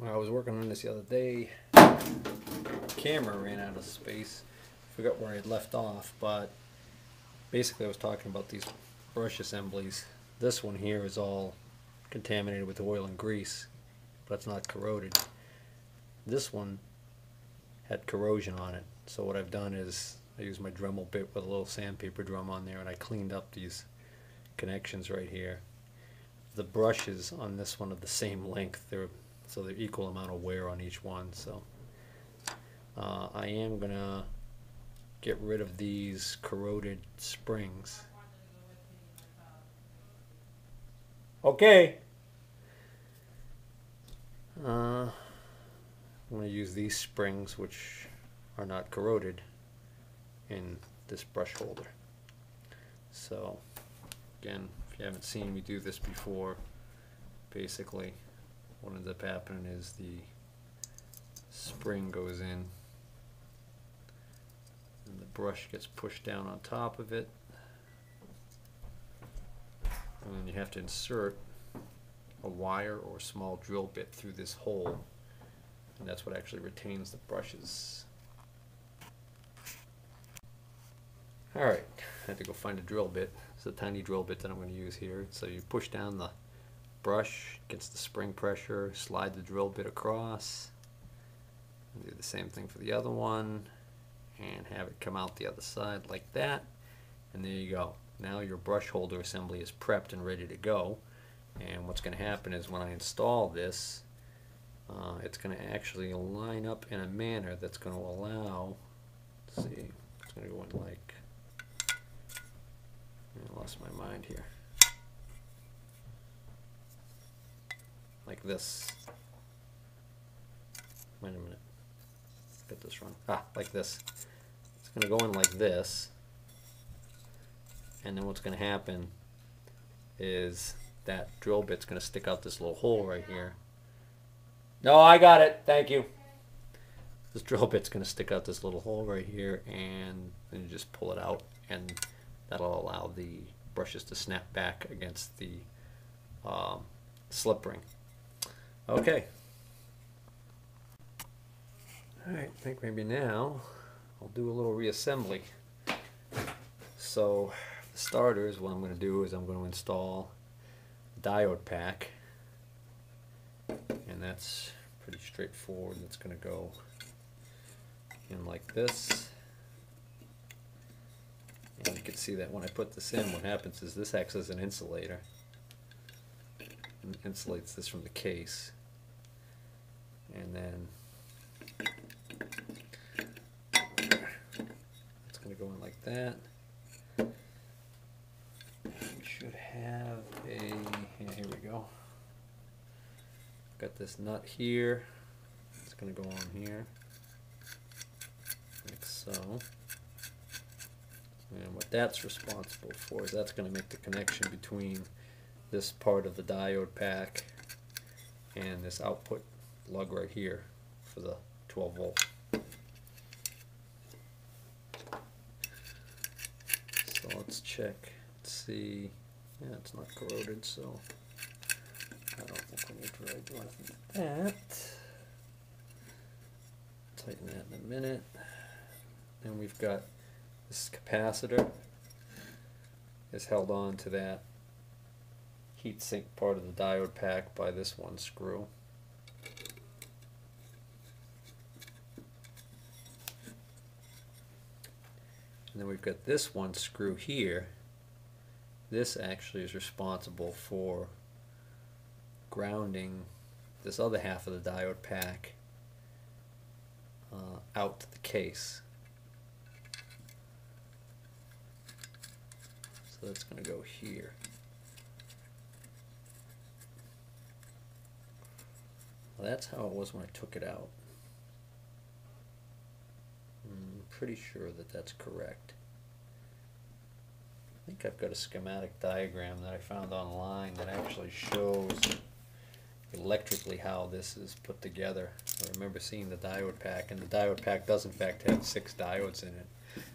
When I was working on this the other day, camera ran out of space. Forgot where I had left off, but basically I was talking about these brush assemblies. This one here is all contaminated with oil and grease, but it's not corroded. This one had corrosion on it, so what I've done is I used my Dremel bit with a little sandpaper drum on there, and I cleaned up these connections right here. The brushes on this one are the same length, so they're equal amount of wear on each one. So I am gonna get rid of these corroded springs. Okay. I'm going to use these springs, which are not corroded, in this brush holder. So again, if you haven't seen me do this before, basically what ends up happening is the spring goes in and the brush gets pushed down on top of it, and then you have to insert a wire or a small drill bit through this hole, and that's what actually retains the brushes. Alright, I had to go find a drill bit. It's a tiny drill bit that I'm going to use here. So you push down the brush against the spring pressure, slide the drill bit across, and do the same thing for the other one, and have it come out the other side like that, and there you go. Now your brush holder assembly is prepped and ready to go. And what's going to happen is when I install this, it's going to actually line up in a manner that's going to allow, let's see, it's going to go in like, I lost my mind here, like this. Wait a minute, get this wrong. Like this. It's going to go in like this, and then what's going to happen is that drill bit's going to stick out this little hole right here. No, I got it. Thank you. This drill bit's going to stick out this little hole right here, and then you just pull it out, and that'll allow the brushes to snap back against the slip ring. Okay. Alright, I think maybe now I'll do a little reassembly. So, for starters, what I'm going to do is I'm going to install diode pack, and that's pretty straightforward. It's going to go in like this, and you can see that when I put this in, what happens is this acts as an insulator and insulates this from the case, and then it's going to go in like that. Should have a, yeah, here we go. Got this nut here. It's going to go on here, like so. And what that's responsible for is that's going to make the connection between this part of the diode pack and this output lug right here for the 12 volt. So let's check, let's see. Yeah, it's not corroded, so I don't think we need to really do anything with that. Tighten that in a minute. Then we've got this capacitor is held on to that heatsink part of the diode pack by this one screw. And then we've got this one screw here. This actually is responsible for grounding this other half of the diode pack out to the case. So that's going to go here. Well, that's how it was when I took it out. I'm pretty sure that that's correct. I think I've got a schematic diagram that I found online that actually shows electrically how this is put together. I remember seeing the diode pack, and the diode pack does in fact have 6 diodes in it.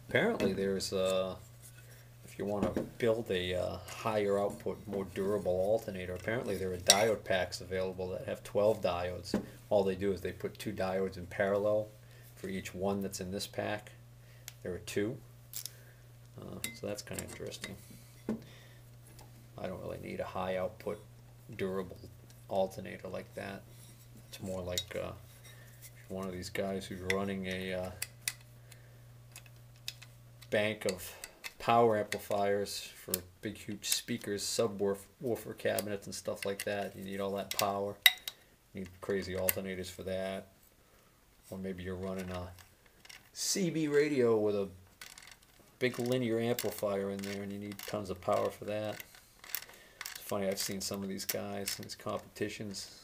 Apparently there's if if you want to build a higher output, more durable alternator, apparently there are diode packs available that have 12 diodes. All they do is they put 2 diodes in parallel for each one that's in this pack. There are 2. So that's kind of interesting. I don't really need a high output, durable alternator like that. It's more like one of these guys who's running a bank of power amplifiers for big huge speakers, subwoofer cabinets and stuff like that. You need all that power. You need crazy alternators for that. Or maybe you're running a CB radio with a big linear amplifier in there and you need tons of power for that. It's funny, I've seen some of these guys in these competitions,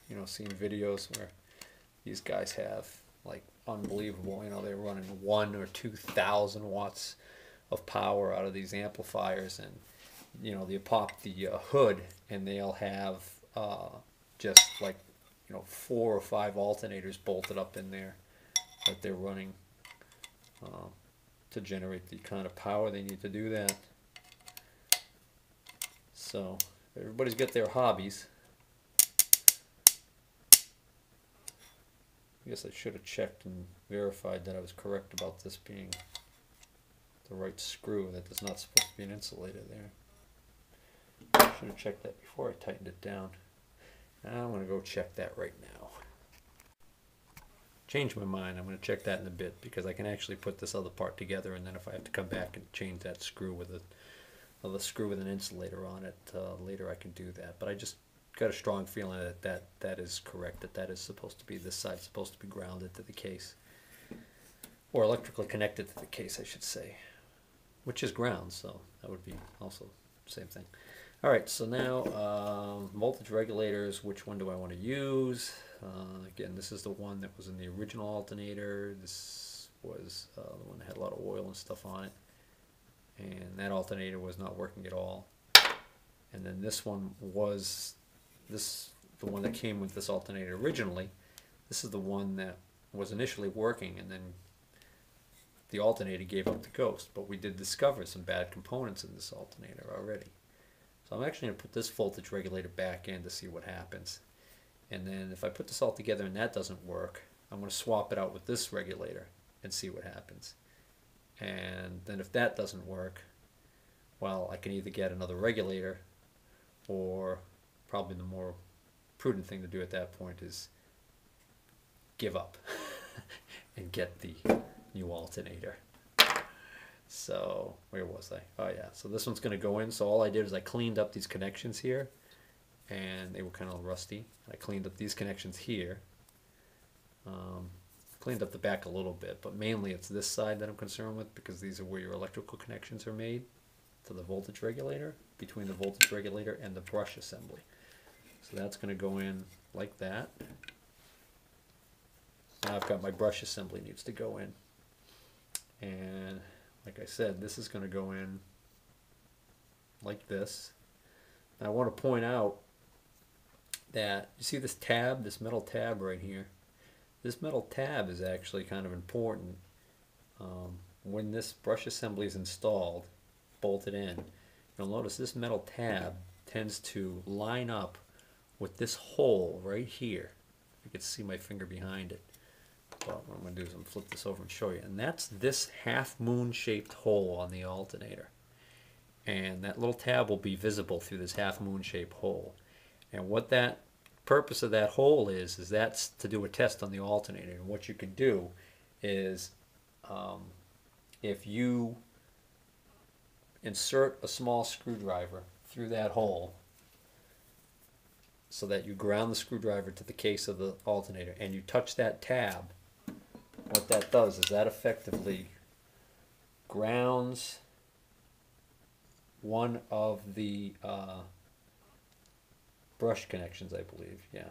you know, seen videos where these guys have like unbelievable, you know, they're running 1,000 or 2,000 watts of power out of these amplifiers, and you know, they pop the hood and they'll have just like, you know, 4 or 5 alternators bolted up in there that they're running to generate the kind of power they need to do that. So everybody's got their hobbies. I guess I should have checked and verified that I was correct about this being the right screw, that there's not supposed to be an insulator there. I should have checked that before I tightened it down. I'm going to go check that right now. Change my mind, I'm going to check that in a bit, because I can actually put this other part together, and then if I have to come back and change that screw with a screw with an insulator on it later, I can do that. But I just got a strong feeling that is correct, that is supposed to be, this side's supposed to be grounded to the case, or electrically connected to the case, I should say, which is ground, so that would be also the same thing. Alright, so now voltage regulators, which one do I want to use? Again, this is the one that was in the original alternator. This was the one that had a lot of oil and stuff on it, and that alternator was not working at all. And then this one was the one that came with this alternator originally. This is the one that was initially working, and then the alternator gave up the ghost. But we did discover some bad components in this alternator already. So I'm actually going to put this voltage regulator back in to see what happens. And then if I put this all together and that doesn't work, I'm going to swap it out with this regulator and see what happens. And then if that doesn't work, well, I can either get another regulator, or probably the more prudent thing to do at that point is give up and get the new alternator. So where was I? Oh yeah, so this one's going to go in. So all I did is I cleaned up these connections here, and they were kind of rusty. I cleaned up these connections here. Cleaned up the back a little bit, but mainly it's this side that I'm concerned with, because these are where your electrical connections are made to the voltage regulator, between the voltage regulator and the brush assembly. So that's going to go in like that. Now I've got my brush assembly needs to go in, and like I said, this is going to go in like this. And I want to point out that, you see this tab, this metal tab right here? This metal tab is actually kind of important. When this brush assembly is installed, bolted in, you'll notice this metal tab tends to line up with this hole right here. You can see my finger behind it. Well, what I'm going to do is I'm going to flip this over and show you. And that's this half moon shaped hole on the alternator. And that little tab will be visible through this half moon shaped hole. And what that purpose of that hole is that's to do a test on the alternator. And what you can do is if you insert a small screwdriver through that hole so that you ground the screwdriver to the case of the alternator, and you touch that tab, what that does is that effectively grounds one of the brush connections, I believe. Yeah.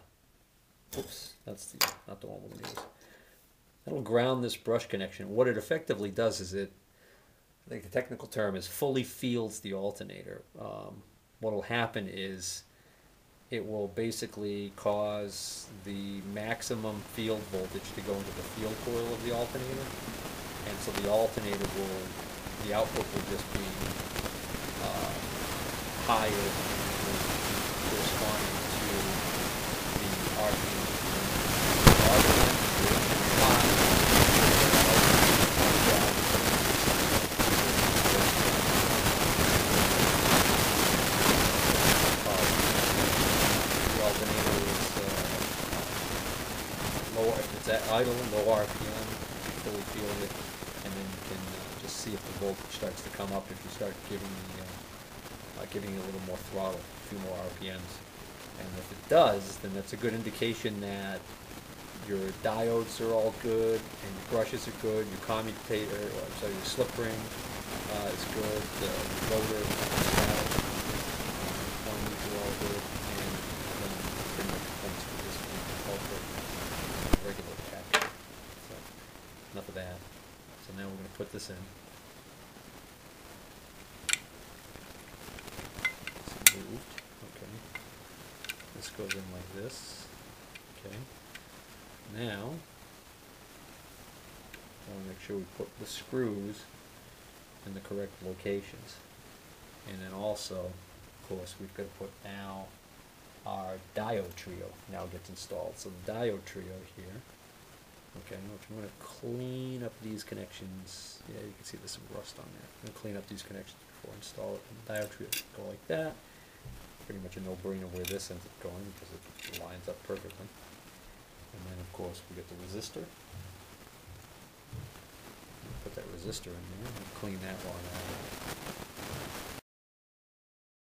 Oops, that's not the one we're going to use. That'll ground this brush connection. What it effectively does is I think the technical term is fully fields the alternator. What will happen is it will basically cause the maximum field voltage to go into the field coil of the alternator, and so the alternator will the output will just be higher corresponding to the RPM. Lower, if it's at idle, low RPM, fully feel it, and then you can just see if the voltage starts to come up if you start giving it a little more throttle, a few more RPMs. And if it does, then that's a good indication that your diodes are all good, and your brushes are good, your commutator, your slip ring is good, the rotor, pointers are all good, and then pretty much points for this regular pack. So enough of that. So now we're going to put this in. It's moved. Okay. This goes in like this. Okay. Now I want to make sure we put the screws in the correct locations. And then also, of course, we've got to put now our diode trio now gets installed. So the diode trio here, okay, which I'm going to clean up these connections. Yeah, you can see there's some rust on there. I'm going to clean up these connections before I install it. And the diode trio go like that. Pretty much a no-brainer where this ends up going because it lines up perfectly. And then of course we get the resistor. Put that resistor in there and clean that one out.